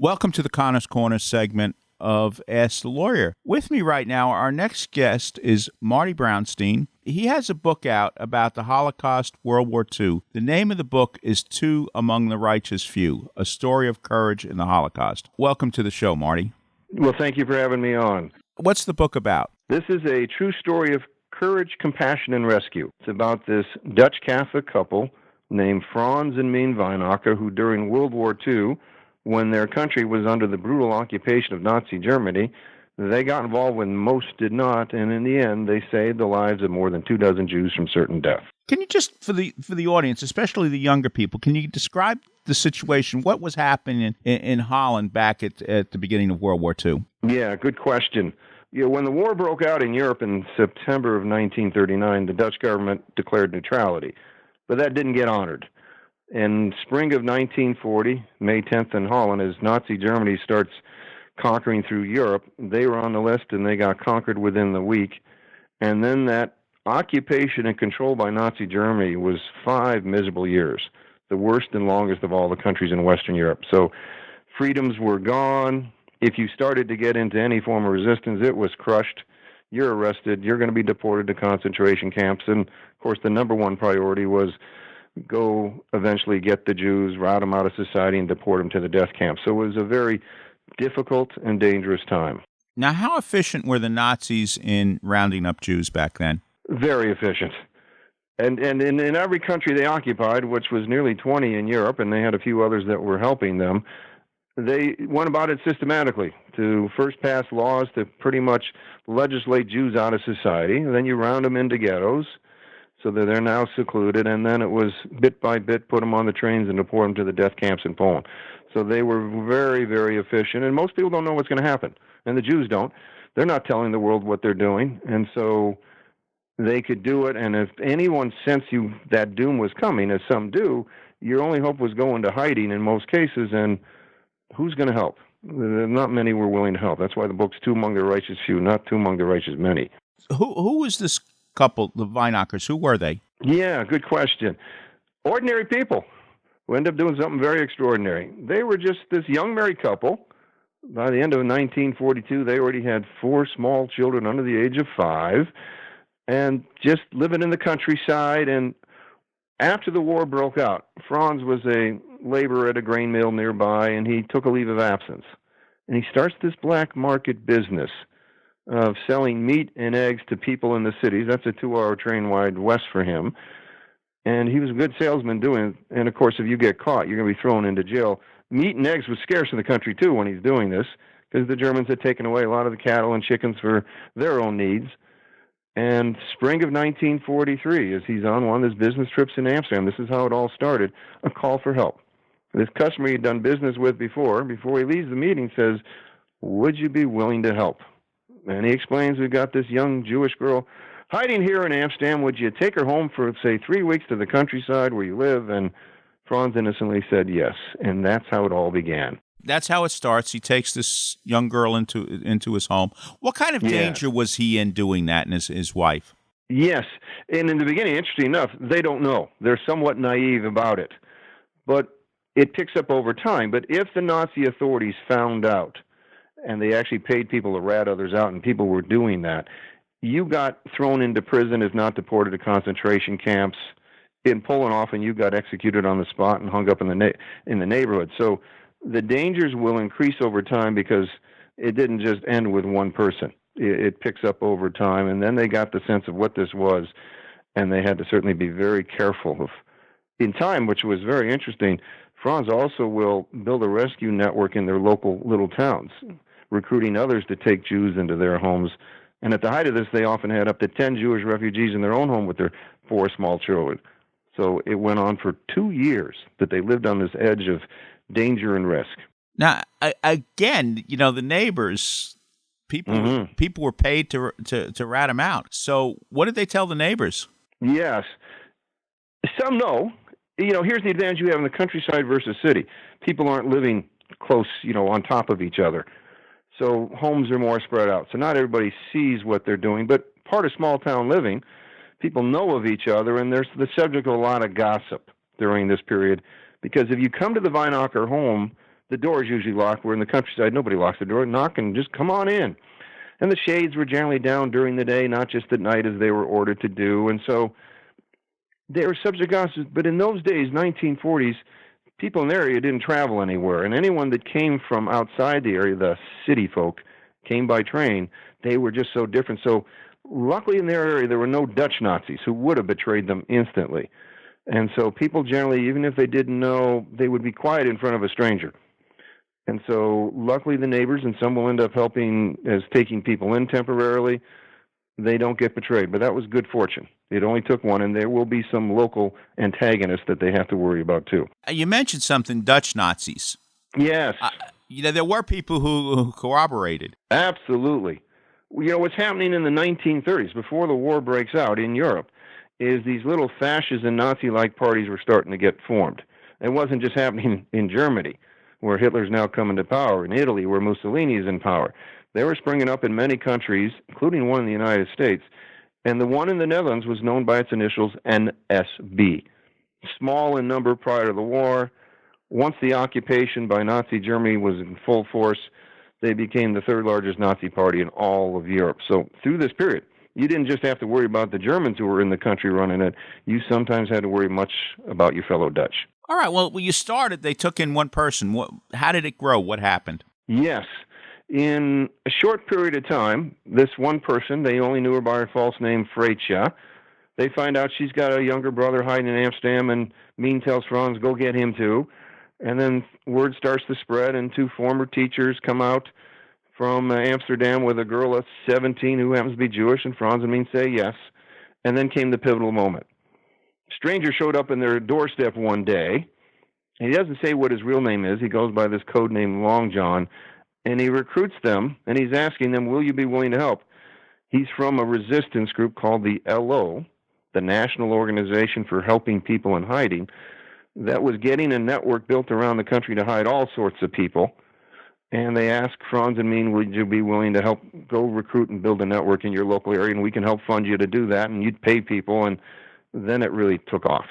Welcome to the Connor's Corner segment of Ask the Lawyer. With me right now, our next guest is Marty Brounstein. He has a book out about the Holocaust, World War II. The name of the book is Two Among the Righteous Few, A Story of Courage in the Holocaust. Welcome to the show, Marty. Well, thank you for having me on. What's the book about? This is a true story of courage, compassion, and rescue. It's about this Dutch Catholic couple named Frans and Mien Wijnakker, who during World War II, when their country was under the brutal occupation of Nazi Germany, they got involved when most did not, and in the end, they saved the lives of more than 24 Jews from certain death. Can you just, for the audience, especially the younger people, can you describe the situation? What was happening in Holland back at the beginning of World War II? Yeah, good question. When the war broke out in Europe in September of 1939, the Dutch government declared neutrality, but that didn't get honored. In spring of 1940, May 10th in Holland, as Nazi Germany starts conquering through Europe, they were on the list and they got conquered within the week. And then that occupation and control by Nazi Germany was 5 miserable years, the worst and longest of all the countries in Western Europe. So freedoms were gone. If you started to get into any form of resistance, it was crushed. You're arrested. You're going to be deported to concentration camps. And, of course, the number one priority was go eventually get the Jews, rout them out of society, and deport them to the death camp. So it was a very difficult and dangerous time. Now, how efficient were the Nazis in rounding up Jews back then? Very efficient. And in every country they occupied, which was nearly 20 in Europe, and they had a few others that were helping them, they went about it systematically to first pass laws to pretty much legislate Jews out of society, and then you round them into ghettos, so that they're now secluded, and then it was bit by bit, put them on the trains and deport them to the death camps in Poland. So they were very, very efficient, and most people don't know what's going to happen, and the Jews don't. They're not telling the world what they're doing, and so they could do it, and if anyone sensed that doom was coming, as some do, your only hope was going to hiding in most cases, and who's going to help? Not many were willing to help. That's why the book's Two Among the Righteous Few, not Two Among the Righteous Many. Who was this couple, the Wijnakkers? Who were they? Yeah, good question. Ordinary people who end up doing something very extraordinary. They were just this young married couple. By the end of 1942, they already had 4 small children under the age of 5 and just living in the countryside. And after the war broke out, Frans was a laborer at a grain mill nearby, and he took a leave of absence. And he starts this black market business of selling meat and eggs to people in the cities. That's a 2-hour train ride west for him. And he was a good salesman doing it. And, of course, if you get caught, you're going to be thrown into jail. Meat and eggs was scarce in the country, too, when he's doing this, because the Germans had taken away a lot of the cattle and chickens for their own needs. And spring of 1943, as he's on one of his business trips in Amsterdam, this is how it all started, a call for help. This customer he'd done business with before he leaves the meeting, says, "Would you be willing to help?" And he explains, we've got this young Jewish girl hiding here in Amsterdam. Would you take her home for, say, 3 weeks to the countryside where you live? And Frans innocently said yes. And that's how it all began. That's how it starts. He takes this young girl into his home. What kind of danger was he in doing that, and his wife? Yes. And in the beginning, interesting enough, they don't know. They're somewhat naive about it. But it picks up over time. But if the Nazi authorities found out, and they actually paid people to rat others out, and people were doing that, you got thrown into prison, if not deported to concentration camps. In Poland, often you got executed on the spot and hung up in the neighborhood. So the dangers will increase over time because it didn't just end with one person. It picks up over time, and then they got the sense of what this was, and they had to certainly be very careful of. In time, which was very interesting, Frans also will build a rescue network in their local little towns, recruiting others to take Jews into their homes. And at the height of this, they often had up to 10 Jewish refugees in their own home with their 4 small children. So it went on for 2 years that they lived on this edge of danger and risk. Now, again, the neighbors, people were paid to rat them out. So what did they tell the neighbors? Yes. Some know. Here's the advantage you have in the countryside versus city. People aren't living close, on top of each other. So homes are more spread out. So not everybody sees what they're doing, but part of small town living, people know of each other, and there's the subject of a lot of gossip during this period. Because if you come to the Wijnakker home, The door is usually locked. We're in the countryside. Nobody locks the door. Knock and just come on in. And the shades were generally down during the day, not just at night as they were ordered to do. And so they were subject to gossip. But in those days, 1940s, people in the area didn't travel anywhere. And anyone that came from outside the area, the city folk, came by train, they were just so different. So luckily in their area, there were no Dutch Nazis who would have betrayed them instantly. And so people generally, even if they didn't know, they would be quiet in front of a stranger. And so luckily the neighbors, and some will end up helping as taking people in temporarily, they don't get betrayed. But that was good fortune. It only took one, and there will be some local antagonists that they have to worry about too. You mentioned something, Dutch Nazis. Yes. There were people who corroborated. Absolutely. What's happening in the 1930s, before the war breaks out in Europe, is these little fascist and Nazi-like parties were starting to get formed. It wasn't just happening in Germany, where Hitler's now coming to power, in Italy, where Mussolini is in power. They were springing up in many countries, including one in the United States, and the one in the Netherlands was known by its initials NSB. Small in number prior to the war. Once the occupation by Nazi Germany was in full force, they became the third largest Nazi party in all of Europe. So through this period, you didn't just have to worry about the Germans who were in the country running it. You sometimes had to worry much about your fellow Dutch. All right. Well, when you started, they took in one person. How did it grow? What happened? Yes. In a short period of time, this one person, they only knew her by her false name, Freitja. They find out she's got a younger brother hiding in Amsterdam, and Mien tells Frans, go get him too. And then word starts to spread, and two former teachers come out from Amsterdam with a girl that's 17 who happens to be Jewish, and Frans and Mien say yes. And then came the pivotal moment. A stranger showed up in their doorstep one day. He doesn't say what his real name is. He goes by this code name Long John, and he recruits them, and he's asking them, will you be willing to help? He's from a resistance group called the LO, the National Organization for Helping People in Hiding, that was getting a network built around the country to hide all sorts of people. And they asked Frans and Mien, would you be willing to help go recruit and build a network in your local area, and we can help fund you to do that, and you'd pay people. And then it really took off.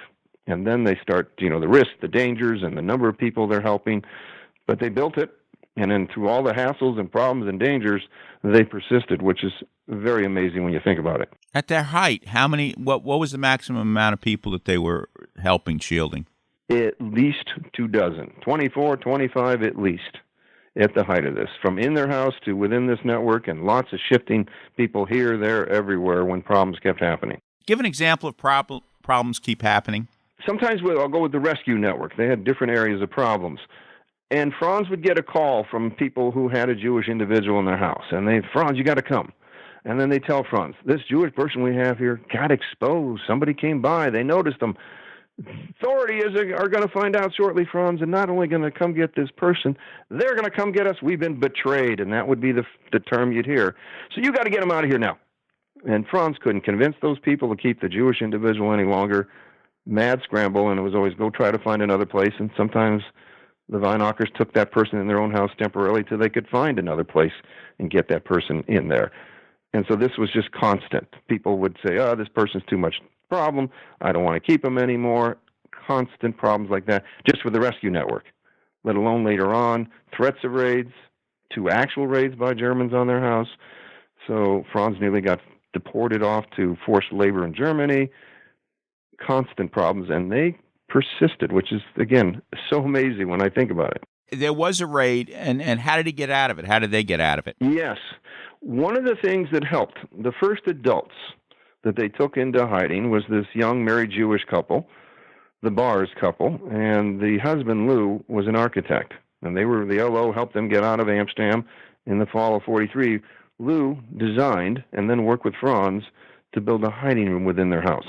And then they start, the risks, the dangers, and the number of people they're helping. But they built it, and then through all the hassles and problems and dangers, they persisted, which is very amazing when you think about it. At their height, what was the maximum amount of people that they were helping, shielding? At least 24, 25 at least, at the height of this, from in their house to within this network, and lots of shifting people here, there, everywhere when problems kept happening. Give an example of problems keep happening. Sometimes I'll go with the rescue network. They had different areas of problems. And Frans would get a call from people who had a Jewish individual in their house. And Frans, you got to come. And then they tell Frans, this Jewish person we have here got exposed. Somebody came by. They noticed them. Authorities are going to find out shortly, Frans, and not only going to come get this person, they're going to come get us. We've been betrayed, and that would be the term you'd hear. So you got to get them out of here now. And Frans couldn't convince those people to keep the Jewish individual any longer. Mad scramble, and it was always go try to find another place. And sometimes the Wijnakkers took that person in their own house temporarily till they could find another place and get that person in there. And so this was just constant. People would say, oh, this person's too much problem. I don't want to keep them anymore. Constant problems like that, just for the rescue network, let alone later on, threats of raids, 2 actual raids by Germans on their house. So Frans nearly got deported off to forced labor in Germany. Constant problems, and they persisted, which is, again, so amazing when I think about it. There was a raid, and how did he get out of it? How did they get out of it? Yes. One of the things that helped, the first adults that they took into hiding was this young married Jewish couple, the Bars couple, and the husband, Lou, was an architect. And the LO helped them get out of Amsterdam in the fall of 43. Lou designed and then worked with Frans to build a hiding room within their house.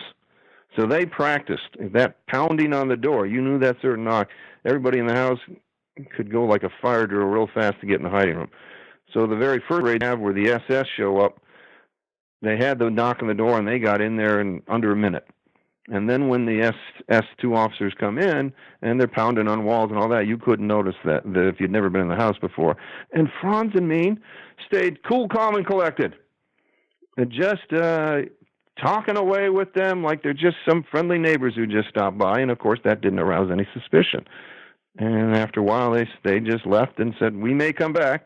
So they practiced that pounding on the door. You knew that certain knock. Everybody in the house could go like a fire drill real fast to get in the hiding room. So the very first raid where the SS show up, they had the knock on the door, and they got in there in under a minute. And then when the S2 officers come in, and they're pounding on walls and all that, you couldn't notice that if you'd never been in the house before. And Frans and Mien stayed cool, calm, and collected. And just talking away with them like they're just some friendly neighbors who just stopped by. And, of course, that didn't arouse any suspicion. And after a while, they just left and said, we may come back.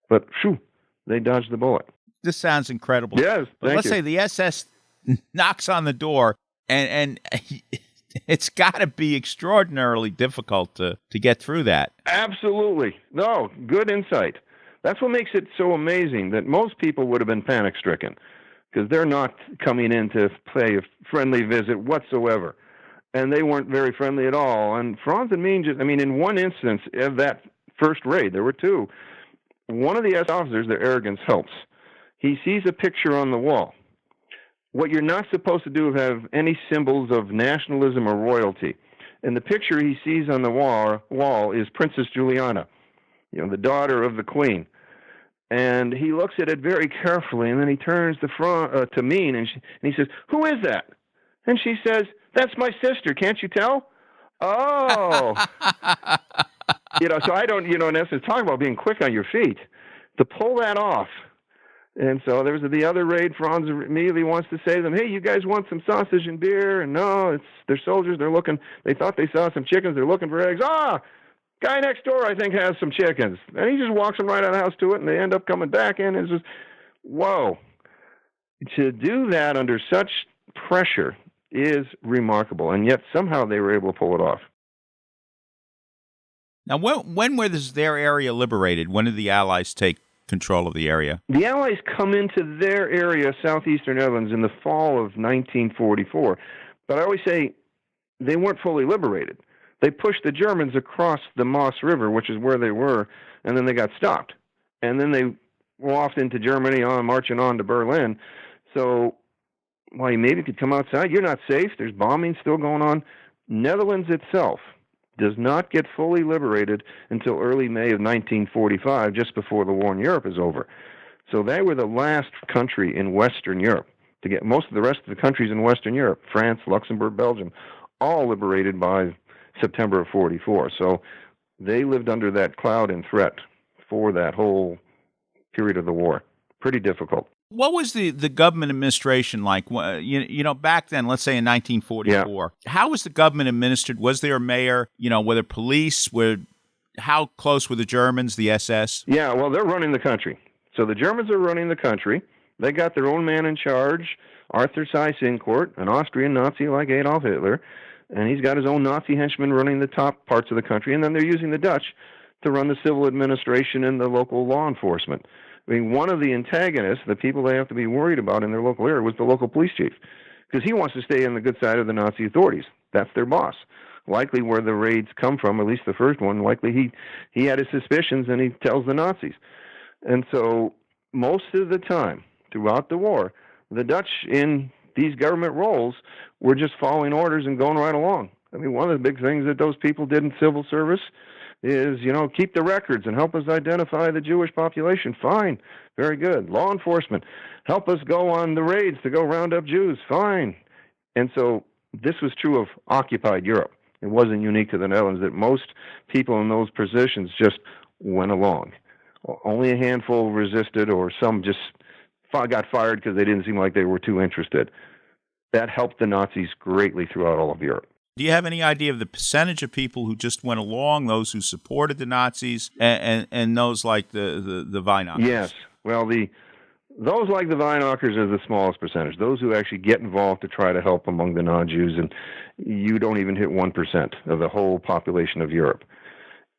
But, they dodged the bullet. This sounds incredible. Yes, but let's say the SS knocks on the door, and it's got to be extraordinarily difficult to get through that. Absolutely. No, good insight. That's what makes it so amazing that most people would have been panic-stricken because they're not coming in to pay a friendly visit whatsoever. And they weren't very friendly at all. And Frans and Mien in one instance of that first raid, there were two, one of the SS officers, their arrogance helps. He sees a picture on the wall. What you're not supposed to do is have any symbols of nationalism or royalty. And the picture he sees on the wall is Princess Juliana, the daughter of the Queen. And he looks at it very carefully, and then he turns to Mien, and he says, "Who is that?" And she says, "That's my sister. Can't you tell?" Oh. So I don't, in essence, talk about being quick on your feet to pull that off. And so there was the other raid. Frans immediately wants to say to them, "Hey, you guys want some sausage and beer?" And no, they're soldiers. They're looking. They thought they saw some chickens. They're looking for eggs. Guy next door, I think, has some chickens. And he just walks them right out of the house to it, and they end up coming back in. It's just, whoa. To do that under such pressure is remarkable, and yet somehow they were able to pull it off. Now, when was their area liberated? When did the Allies take control of the area? The Allies come into their area, southeastern Netherlands, in the fall of 1944. But I always say they weren't fully liberated. They pushed the Germans across the Maas River, which is where they were, and then they got stopped. And then they walked into Germany, marching on to Berlin. So while you maybe could come outside, you're not safe. There's bombing still going on. Netherlands itself does not get fully liberated until early May of 1945, just before the war in Europe is over. So they were the last country in Western Europe to get most of the rest of the countries in Western Europe, France, Luxembourg, Belgium, all liberated by September of 44. So they lived under that cloud and threat for that whole period of the war. Pretty difficult. What was the government administration like? Back then, let's say in 1944, How was the government administered? Was there a mayor? Were there police? How close were the Germans, the SS? Yeah, well, they're running the country. So the Germans are running the country. They got their own man in charge, Arthur Seyss-Inquart, an Austrian Nazi like Adolf Hitler, and he's got his own Nazi henchmen running the top parts of the country, and then they're using the Dutch to run the civil administration and the local law enforcement. I mean, one of the antagonists, the people they have to be worried about in their local area, was the local police chief, because he wants to stay on the good side of the Nazi authorities. That's their boss. Likely where the raids come from, at least the first one, likely he had his suspicions, and he tells the Nazis. And so most of the time throughout the war, the Dutch in these government roles were just following orders and going right along. I mean, one of the big things that those people did in civil service is, keep the records and help us identify the Jewish population. Fine. Very good. Law enforcement, help us go on the raids to go round up Jews. Fine. And so this was true of occupied Europe. It wasn't unique to the Netherlands that most people in those positions just went along. Only a handful resisted, or some just got fired because they didn't seem like they were too interested. That helped the Nazis greatly throughout all of Europe. Do you have any idea of the percentage of people who just went along, those who supported the Nazis, and those like the Wijnakkers? Yes. Well, those like the Wijnakkers are the smallest percentage. Those who actually get involved to try to help among the non-Jews, and you don't even hit 1% of the whole population of Europe.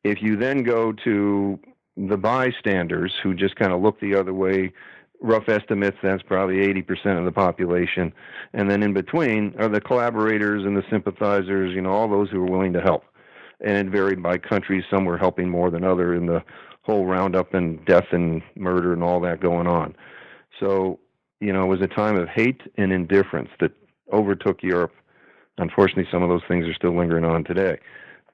If you then go to the bystanders who just kind of look the other way, rough estimates, that's probably 80% of the population. And then in between are the collaborators and the sympathizers, all those who are willing to help. And it varied by countries. Some were helping more than others in the whole roundup and death and murder and all that going on. So, it was a time of hate and indifference that overtook Europe. Unfortunately, some of those things are still lingering on today.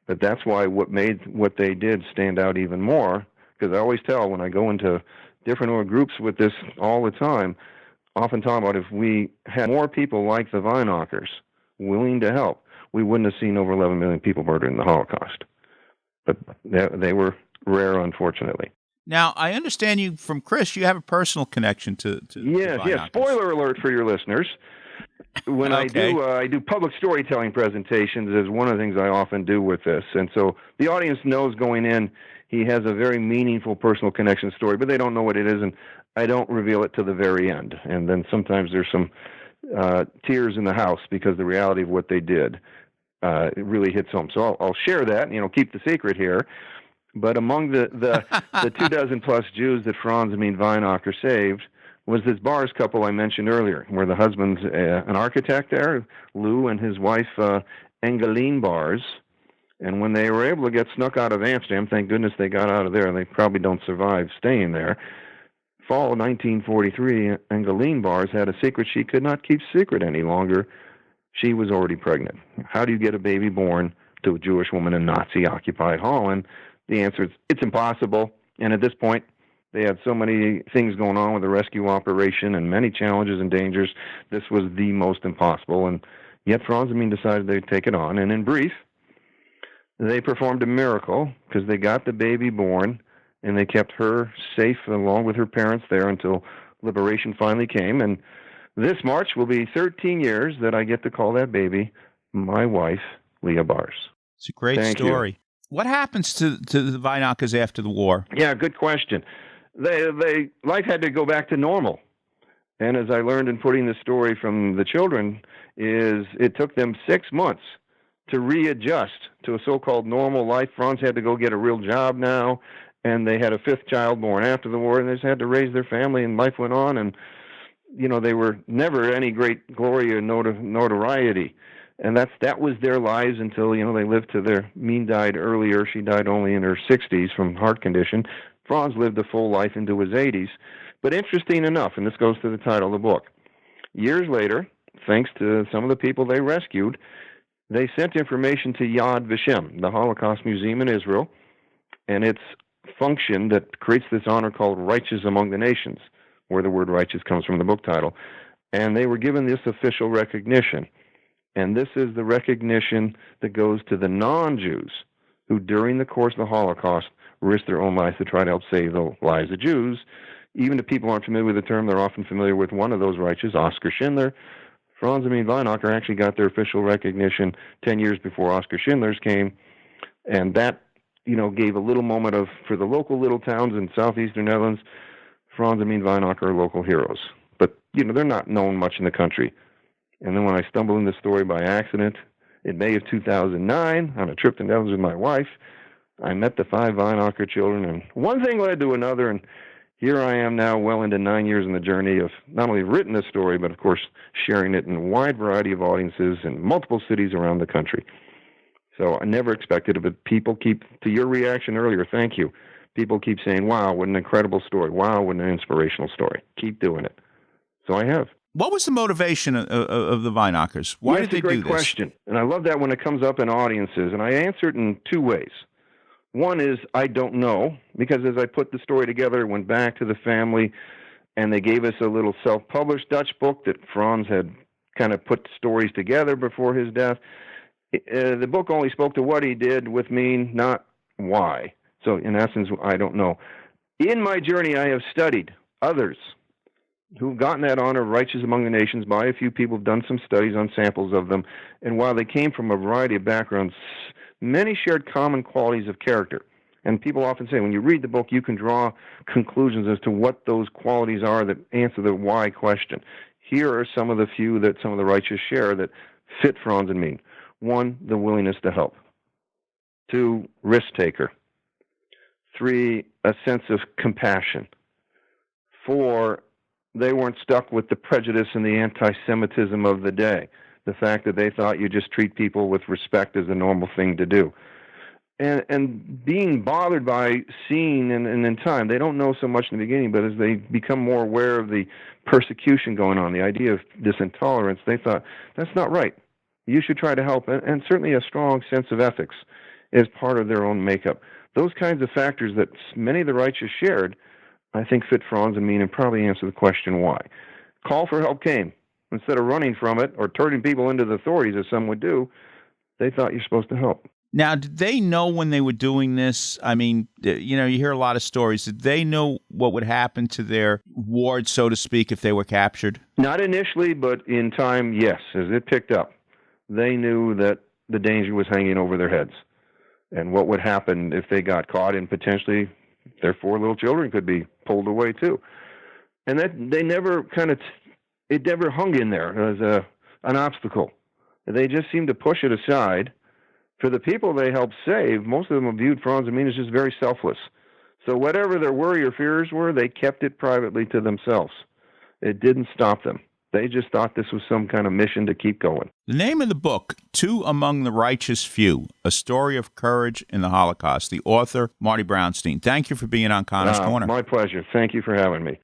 But that's why what made what they did stand out even more, because I always tell when I go into different groups with this all the time, often talk about if we had more people like the Wijnakkers willing to help, we wouldn't have seen over 11 million people murdered in the Holocaust. But they were rare, unfortunately. Now, I understand you from Chris, you have a personal connection to Yes. Spoiler alert for your listeners. when Okay. I do public storytelling presentations is one of the things I often do with this. And so the audience knows going in he has a very meaningful personal connection story, but they don't know what it is, and I don't reveal it to the very end. And then sometimes there's some tears in the house because the reality of what they did it really hits home. So I'll share that, keep the secret here. But among the 24 plus Jews that Frans and Mien Wijnakker saved was this Bars couple I mentioned earlier, where the husband's an architect there, Lou, and his wife, Engeline Bars. And when they were able to get snuck out of Amsterdam, thank goodness they got out of there, and they probably don't survive staying there. Fall of 1943, Engeline Bars had a secret she could not keep secret any longer. She was already pregnant. How do you get a baby born to a Jewish woman in Nazi-occupied Holland? The answer is it's impossible. And at this point, they had so many things going on with the rescue operation and many challenges and dangers. This was the most impossible. And yet Frans and Mien decided they'd take it on. And in brief, they performed a miracle because they got the baby born and they kept her safe along with her parents there until liberation finally came. And this March will be 13 years that I get to call that baby my wife, Leah Bars. It's a great Thank story. you. What happens to the Wijnakkers after the war? Yeah, good question. Life had to go back to normal. And as I learned in putting the story from the children, is it took them 6 months to readjust to a so-called normal life. Frans had to go get a real job now, and they had a 5th child born after the war, and they just had to raise their family, and life went on, and they were never any great glory or notoriety. And that was their lives until, they lived to their Mien died earlier. She died only in her 60s from heart condition. Frans lived a full life into his 80s. But interesting enough, and this goes to the title of the book, years later, thanks to some of the people they rescued, they sent information to Yad Vashem, the Holocaust Museum in Israel, and its function that creates this honor called Righteous Among the Nations, where the word righteous comes from the book title. And they were given this official recognition. And this is the recognition that goes to the non-Jews who, during the course of the Holocaust, risked their own lives to try to help save the lives of Jews. Even if people aren't familiar with the term, they're often familiar with one of those righteous, Oskar Schindler. Frans and Mien Wijnakker actually got their official recognition 10 years before Oskar Schindler's came. And that, gave a little moment for the local little towns in southeastern Netherlands, Frans and Mien Wijnakker are local heroes. But, they're not known much in the country. And then when I stumbled in this story by accident, in May of 2009, on a trip to Netherlands with my wife, I met the 5 Wijnakker children, and one thing led to another, and here I am now well into 9 years in the journey of not only written this story, but of course sharing it in a wide variety of audiences in multiple cities around the country. So I never expected it, but people keep, to your reaction earlier, thank you. People keep saying, wow, what an incredible story. Wow, what an inspirational story. Keep doing it. So I have. What was the motivation of the Wijnakkers? Why did they do this? That's a great question. And I love that when it comes up in audiences. And I answer it in 2 ways. One is I don't know, because as I put the story together, it went back to the family, and they gave us a little self-published Dutch book that Frans had kind of put stories together before his death. The book only spoke to what he did with Mien, not why. So in essence, I don't know. In my journey, I have studied others who've gotten that honor of Righteous Among the Nations by a few people, have done some studies on samples of them, and while they came from a variety of backgrounds, many shared common qualities of character. And people often say, when you read the book, you can draw conclusions as to what those qualities are that answer the why question. Here are some of the few that some of the righteous share that fit Frans and Mien. 1, the willingness to help. 2, risk-taker. 3, a sense of compassion. 4, they weren't stuck with the prejudice and the anti-Semitism of the day. The fact that they thought you just treat people with respect is a normal thing to do. And being bothered by seeing, and in time, they don't know so much in the beginning, but as they become more aware of the persecution going on, the idea of this intolerance, they thought, that's not right. You should try to help. And certainly a strong sense of ethics is part of their own makeup. Those kinds of factors that many of the righteous shared, I think fit Frans and Mien and probably answer the question why. Call for help came. Instead of running from it or turning people into the authorities, as some would do, they thought you're supposed to help. Now, did they know when they were doing this? I mean, you hear a lot of stories. Did they know what would happen to their ward, so to speak, if they were captured? Not initially, but in time, yes. As it picked up, they knew that the danger was hanging over their heads. And what would happen if they got caught, and potentially their 4 little children could be pulled away too. And that they never it never hung in there as an obstacle. They just seemed to push it aside. For the people they helped save, most of them viewed Frans and Mien as just very selfless. So whatever their worry or fears were, they kept it privately to themselves. It didn't stop them. They just thought this was some kind of mission to keep going. The name of the book, Two Among the Righteous Few, A Story of Courage in the Holocaust. The author, Marty Brounstein. Thank you for being on Connor's Corner. My pleasure. Thank you for having me.